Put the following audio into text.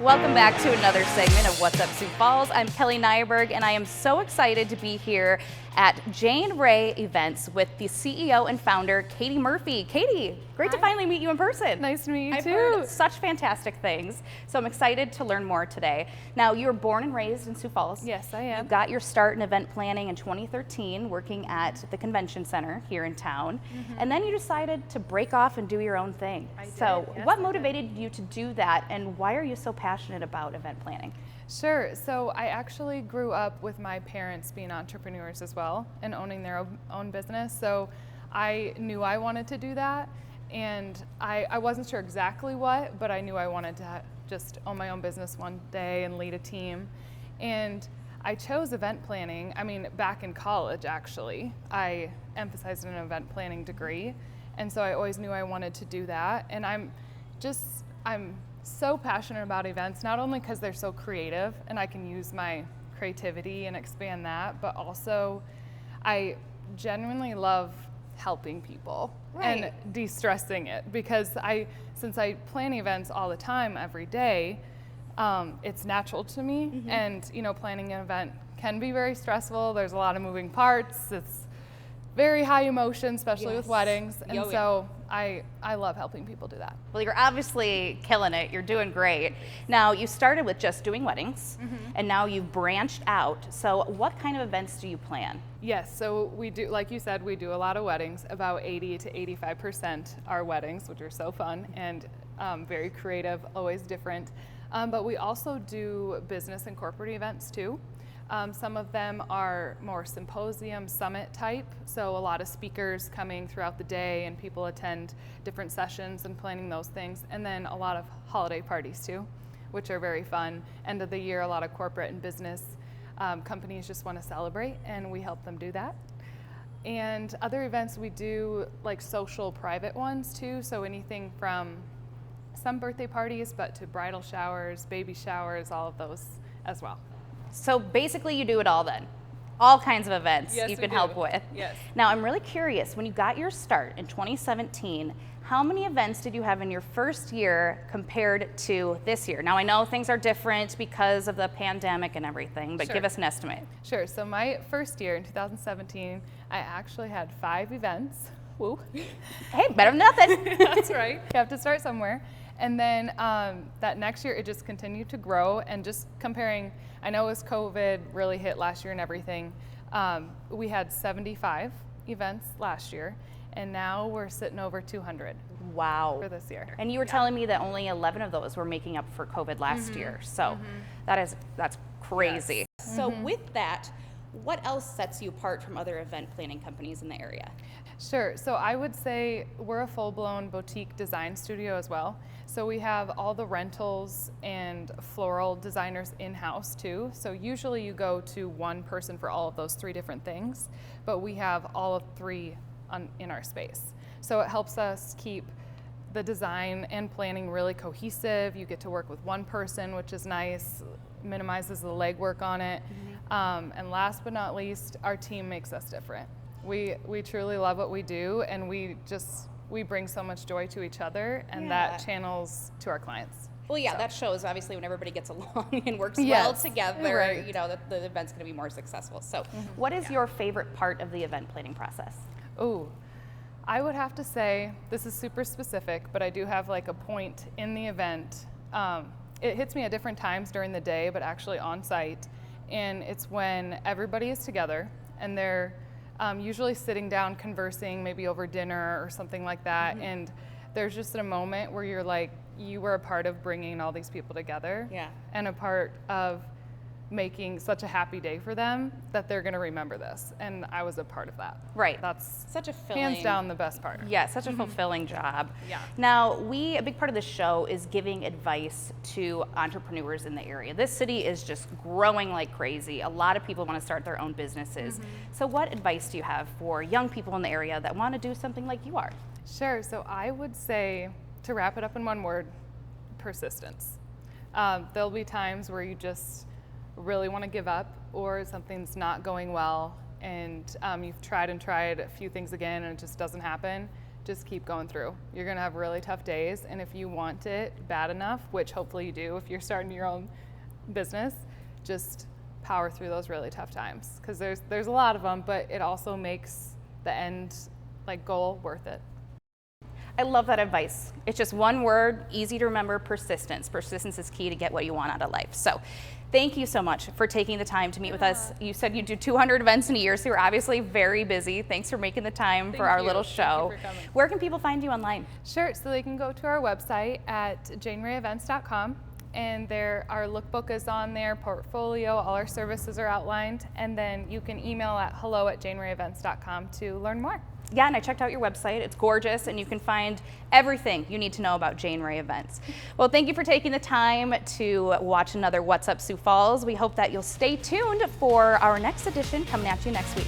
Welcome back to another segment of What's Up Sioux Falls. I'm Kelly Nyberg, and I am so excited to be here at Jane Rae Events with the CEO and founder, Katie Murphy. Katie, great to finally meet you in person. Nice to meet you I've too. heard such fantastic things, so I'm excited to learn more today. Now, you were born and raised in Sioux Falls. Yes, I am. You got your start in event planning in 2013, working at the convention center here in town, and then you decided to break off and do your own thing. I did, So, yes, what I did. motivated you to do that, and why are you so passionate about event planning? Sure. So I actually grew up with my parents being entrepreneurs as well and owning their own business. So I knew I wanted to do that. And I wasn't sure exactly what, but I knew I wanted to just own my own business one day and lead a team. And I chose event planning. I mean, back in college, actually, I emphasized an event planning degree. And so I always knew I wanted to do that. And I'm so passionate about events, not only because they're so creative and I can use my creativity and expand that, but also I genuinely love helping people and de-stressing it, because since I plan events all the time, every day, it's natural to me. And planning an event can be very stressful. There's a lot of moving parts. It's very high emotion, especially with weddings. And so I love helping people do that. Well, you're obviously killing it. You're doing great. Now, you started with just doing weddings, and now you've branched out. So what kind of events do you plan? Yes, so we do, like you said, we do a lot of weddings. About 80 to 85% are weddings, which are so fun and very creative, always different. But we also do business and corporate events too. Some of them are more symposium, summit type, so a lot of speakers coming throughout the day and people attend different sessions and planning those things. And then a lot of holiday parties too, which are very fun. End of the year, a lot of corporate and business companies just want to celebrate, and we help them do that. And other events we do, like social private ones too, so anything from some birthday parties, but to bridal showers, baby showers, all of those as well. So basically you do it all then. All kinds of events you can help with. Yes. Now, I'm really curious, when you got your start in 2017, how many events did you have in your first year compared to this year? Now, I know things are different because of the pandemic and everything, but give us an estimate. Sure, so my first year in 2017, I actually had 5 events. Woo. Hey, better than nothing. That's right. You have to start somewhere. And then that next year, it just continued to grow. And just comparing, I know as COVID really hit last year and everything, we had 75 events last year, and now we're sitting over 200. Wow. For this year. And you were telling me that only 11 of those were making up for COVID last year. So that's crazy. Yes. So with that, what else sets you apart from other event planning companies in the area? Sure, so I would say we're a full-blown boutique design studio as well. So we have all the rentals and floral designers in-house too. So usually you go to one person for all of those 3 different things, but we have all of 3 in our space. So it helps us keep the design and planning really cohesive. You get to work with one person, which is nice, minimizes the legwork on it. And last but not least, our team makes us different. We truly love what we do, and we bring so much joy to each other, and that channels to our clients. Well, yeah, that shows obviously when everybody gets along and works well together, you know, that the event's going to be more successful. So what is your favorite part of the event planning process? Oh, I would have to say, this is super specific, but I do have like a point in the event. It hits me at different times during the day, but actually on site. And it's when everybody is together and they're usually sitting down conversing, maybe over dinner or something like that. And there's just a moment where you're like, you were a part of bringing all these people together, and a part of making such a happy day for them that they're going to remember this. And I was a part of that. Right. That's such a filling, hands down the best part. Yeah, such a fulfilling job. Yeah. Now, a big part of the show is giving advice to entrepreneurs in the area. This city is just growing like crazy. A lot of people want to start their own businesses. So what advice do you have for young people in the area that want to do something like you are? Sure, so I would say, to wrap it up in one word, persistence. There'll be times where you just really want to give up, or something's not going well and you've tried and tried a few things again and it just doesn't happen. just keep going through. You're gonna have really tough days, and if you want it bad enough, which hopefully you do if you're starting your own business, just power through those really tough times, because there's a lot of them, but it also makes the end goal worth it. I love that advice. It's just one word, easy to remember: persistence. Persistence is key to get what you want out of life. So thank you so much for taking the time to meet with us. You said you do 200 events in a year, so you're obviously very busy. Thanks for making the time for our little show. Thank you for coming. Where can people find you online? Sure, so they can go to our website at janeraeevents.com, and there our lookbook is on there, portfolio, all our services are outlined, and then you can email at hello@janeraeevents.com to learn more. Yeah, and I checked out your website. It's gorgeous, and you can find everything you need to know about Jane Rae Events. Well, thank you for taking the time to watch another What's Up Sioux Falls. We hope that you'll stay tuned for our next edition coming at you next week.